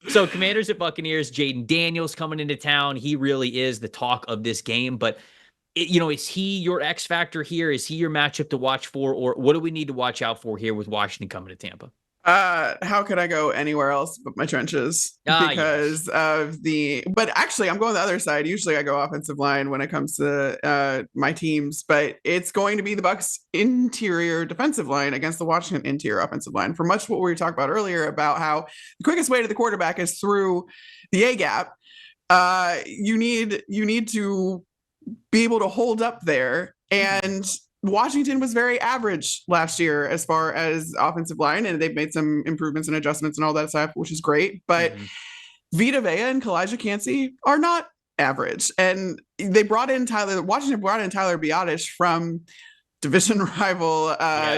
So Commanders at Buccaneers, Jaden Daniels coming into town. He really is the talk of this game. But, is he your X factor here? Is he your matchup to watch for? Or what do we need to watch out for here with Washington coming to Tampa? How could I go anywhere else but my trenches Ah, yes. because of but actually I'm going the other side. Usually I go offensive line when it comes to my teams, but it's going to be the Bucs interior defensive line against the Washington interior offensive line. For much what we were talking about earlier about how the quickest way to the quarterback is through the A gap. You need to be able to hold up there. And Washington was very average last year as far as offensive line, and they've made some improvements and adjustments and all that stuff, which is great. But Vita Vea and Kalijah Cansey are not average. And Washington brought in Tyler Biadasz from division rival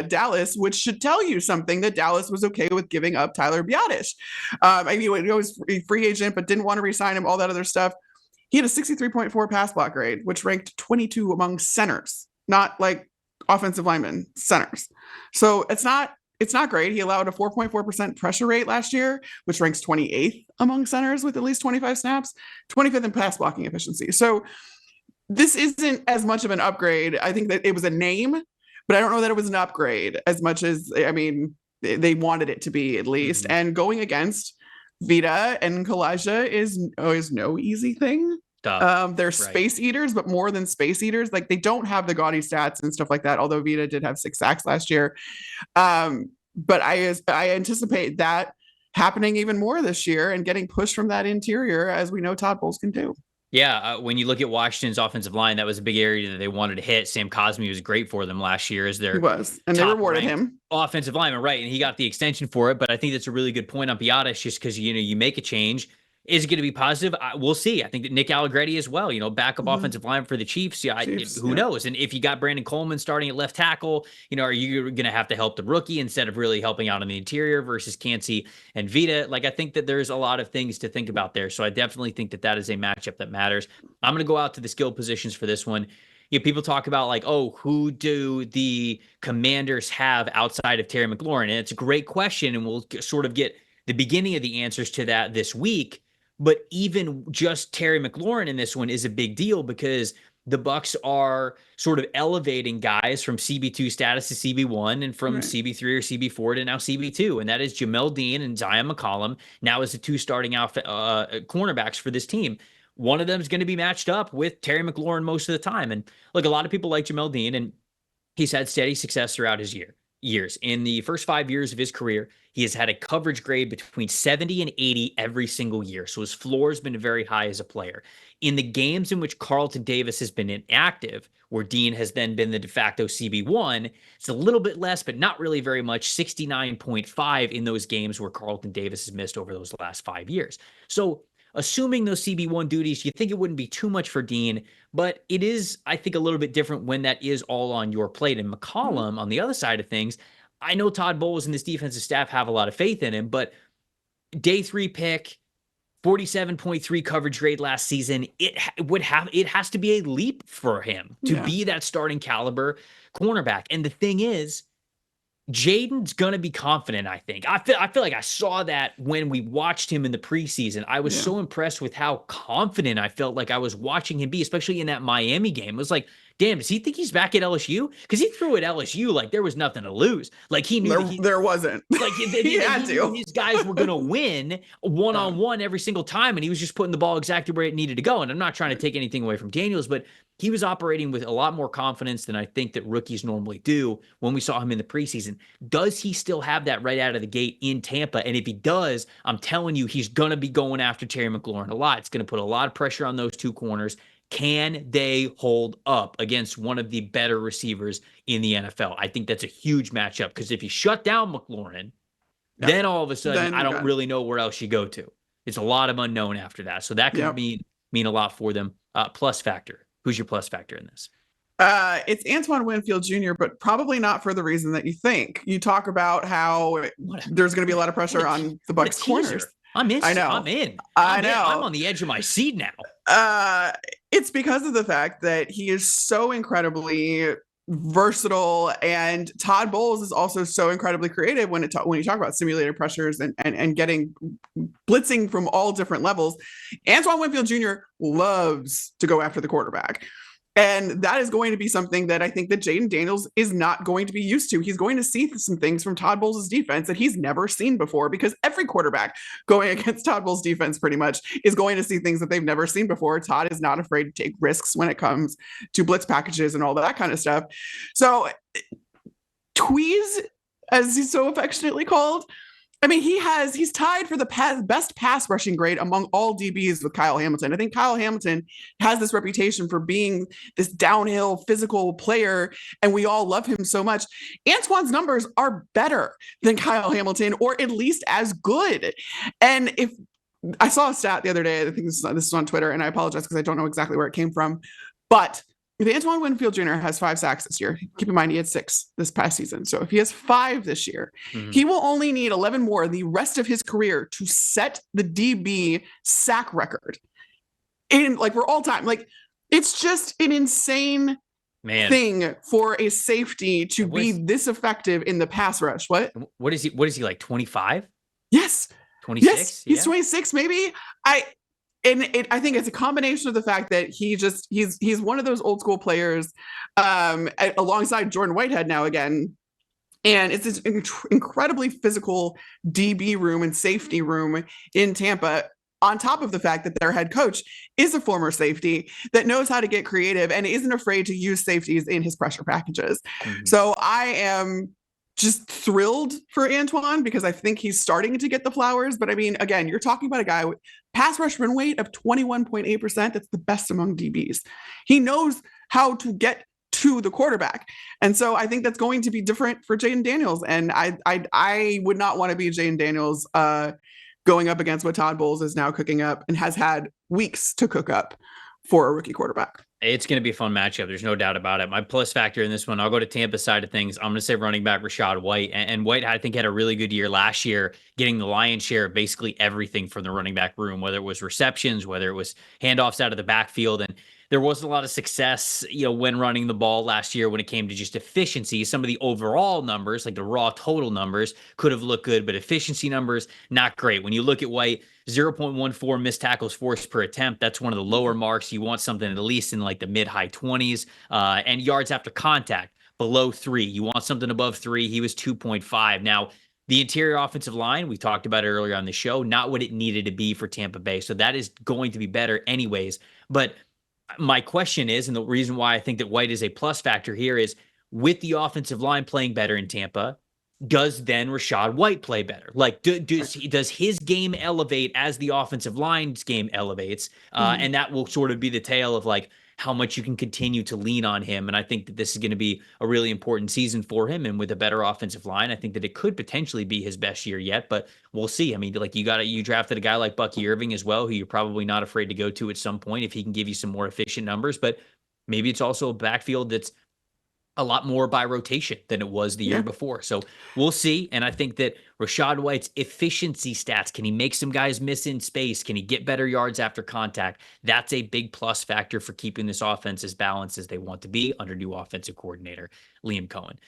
Dallas, which should tell you something that Dallas was okay with giving up Tyler Biadasz. He was a free agent, but didn't want to re-sign him, all that other stuff. He had a 63.4 pass block grade, which ranked 22 among centers, not like offensive linemen, centers. So it's not great. He allowed a 4.4% pressure rate last year, which ranks 28th among centers with at least 25 snaps, 25th in pass blocking efficiency. So this isn't as much of an upgrade. I think that it was a name, but I don't know that it was an upgrade as much as, they wanted it to be at least. And going against Vita and Kalijah is no easy thing. They're space eaters, but more than space eaters. Like, they don't have the gaudy stats and stuff like that, although Vita did have 6 sacks last year. But I anticipate that happening even more this year and getting pushed from that interior, as we know Todd Bowles can do. Yeah, when you look at Washington's offensive line, that was a big area that they wanted to hit. Sam Cosmi was great for them last year as their they rewarded him. Offensive lineman, right? And he got the extension for it. But I think that's a really good point on Biadasz, just because you make a change. Is it going to be positive? We'll see. I think that Nick Allegretti as well, backup offensive line for the Chiefs. Who knows? And if you got Brandon Coleman starting at left tackle, are you going to have to help the rookie instead of really helping out on the interior versus Cansey and Vita? Like, I think that there's a lot of things to think about there. So I definitely think that is a matchup that matters. I'm going to go out to the skill positions for this one. People talk about like, who do the Commanders have outside of Terry McLaurin? And it's a great question, and we'll sort of get the beginning of the answers to that this week. But even just Terry McLaurin in this one is a big deal because the Bucs are sort of elevating guys from CB2 status to CB1 and from CB3 or CB4 to now CB2. And that is Jamel Dean and Zion McCollum now as the 2 starting out cornerbacks for this team. One of them is going to be matched up with Terry McLaurin most of the time. And look, a lot of people like Jamel Dean, and he's had steady success throughout his years. In the first 5 years of his career, he has had a coverage grade between 70 and 80 every single year. So his floor has been very high as a player. In the games in which Carlton Davis has been inactive, where Dean has then been the de facto CB1, it's a little bit less, but not really very much, 69.5 in those games where Carlton Davis has missed over those last 5 years. So assuming those CB1 duties, you think it wouldn't be too much for Dean, but it is, I think, a little bit different when that is all on your plate. And McCollum, on the other side of things, I know Todd Bowles and this defensive staff have a lot of faith in him, but day 3 pick, 47.3 coverage grade last season, it has to be a leap for him to be that starting caliber cornerback. And the thing is, Jaden's going to be confident, I think. I feel like I saw that when we watched him in the preseason. I was so impressed with how confident I felt like I was watching him be, especially in that Miami game. It was like, damn, does he think he's back at LSU? Because he threw at LSU like there was nothing to lose. Like, he knew there wasn't. Like, he had to. His guys were going to win one-on-one every single time, and he was just putting the ball exactly where it needed to go. And I'm not trying to take anything away from Daniels, but he was operating with a lot more confidence than I think that rookies normally do when we saw him in the preseason. Does he still have that right out of the gate in Tampa? And if he does, I'm telling you, he's going to be going after Terry McLaurin a lot. It's going to put a lot of pressure on those 2 corners. Can they hold up against one of the better receivers in the NFL? I think that's a huge matchup, because if you shut down McLaurin, then all of a sudden, I don't really know where else you go to. It's a lot of unknown after that. So that could mean a lot for them. Plus factor. Who's your plus factor in this? It's Antoine Winfield Jr., but probably not for the reason that you think. You talk about how there's going to be a lot of pressure on the Bucs corners. I'm in. I know. I'm in. I know. I'm on the edge of my seat now. It's because of the fact that he is so incredibly versatile, and Todd Bowles is also so incredibly creative when you talk about simulated pressures and getting blitzing from all different levels. Antoine Winfield Jr. loves to go after the quarterback. And that is going to be something that I think that Jayden Daniels is not going to be used to. He's going to see some things from Todd Bowles' defense that he's never seen before, because every quarterback going against Todd Bowles' defense pretty much is going to see things that they've never seen before. Todd is not afraid to take risks when it comes to blitz packages and all that kind of stuff. So Tweez, as he's so affectionately called, I mean, he's tied for the best pass rushing grade among all DBs with Kyle Hamilton. I think Kyle Hamilton has this reputation for being this downhill physical player, and we all love him so much. Antoine's numbers are better than Kyle Hamilton, or at least as good. And if I saw a stat the other day, I think this is on Twitter, and I apologize because I don't know exactly where it came from, but if Antoine Winfield Jr. has 5 sacks this year, keep in mind he had 6 this past season. So if he has 5 this year, he will only need 11 more the rest of his career to set the DB sack record in, like, for all time. Like, it's just an insane thing for a safety to be this effective in the pass rush. What is he like, 25? Yes. 26? Yes, he's 26 maybe. I think it's a combination of the fact that he's one of those old school players, alongside Jordan Whitehead now again. And it's this incredibly physical DB room and safety room in Tampa, on top of the fact that their head coach is a former safety that knows how to get creative and isn't afraid to use safeties in his pressure packages. So I am just thrilled for Antoine, because I think he's starting to get the flowers. But I mean, again, you're talking about a guy with pass rush run rate of 21.8%. That's the best among DBs. He knows how to get to the quarterback. And so I think that's going to be different for Jayden Daniels. And I would not want to be Jayden Daniels going up against what Todd Bowles is now cooking up and has had weeks to cook up for a rookie quarterback. It's going to be a fun matchup. There's no doubt about it. My plus factor in this one, I'll go to Tampa side of things. I'm going to say running back Rachaad White. And White, I think, had a really good year last year, getting the lion's share of basically everything from the running back room, whether it was receptions, whether it was handoffs out of the backfield. And there wasn't a lot of success, when running the ball last year when it came to just efficiency. Some of the overall numbers, like the raw total numbers, could have looked good, but efficiency numbers, not great. When you look at White, 0.14 missed tackles forced per attempt. That's one of the lower marks. You want something at least in like the mid-high 20s. And yards after contact, below 3. You want something above 3. He was 2.5. Now, the interior offensive line, we talked about it earlier on the show, not what it needed to be for Tampa Bay. So that is going to be better anyways. But my question is, and the reason why I think that White is a plus factor here is, with the offensive line playing better in Tampa, does then Rachaad White play better? Like, does his game elevate as the offensive line's game elevates? And that will sort of be the tale of like how much you can continue to lean on him. And I think that this is going to be a really important season for him. And with a better offensive line, I think that it could potentially be his best year yet, but we'll see. I mean, like, you drafted a guy like Bucky Irving as well, who you're probably not afraid to go to at some point if he can give you some more efficient numbers, but maybe it's also a backfield that's a lot more by rotation than it was the year before. So we'll see. And I think that Rachaad White's efficiency stats, can he make some guys miss in space? Can he get better yards after contact? That's a big plus factor for keeping this offense as balanced as they want to be under new offensive coordinator Liam Cohen.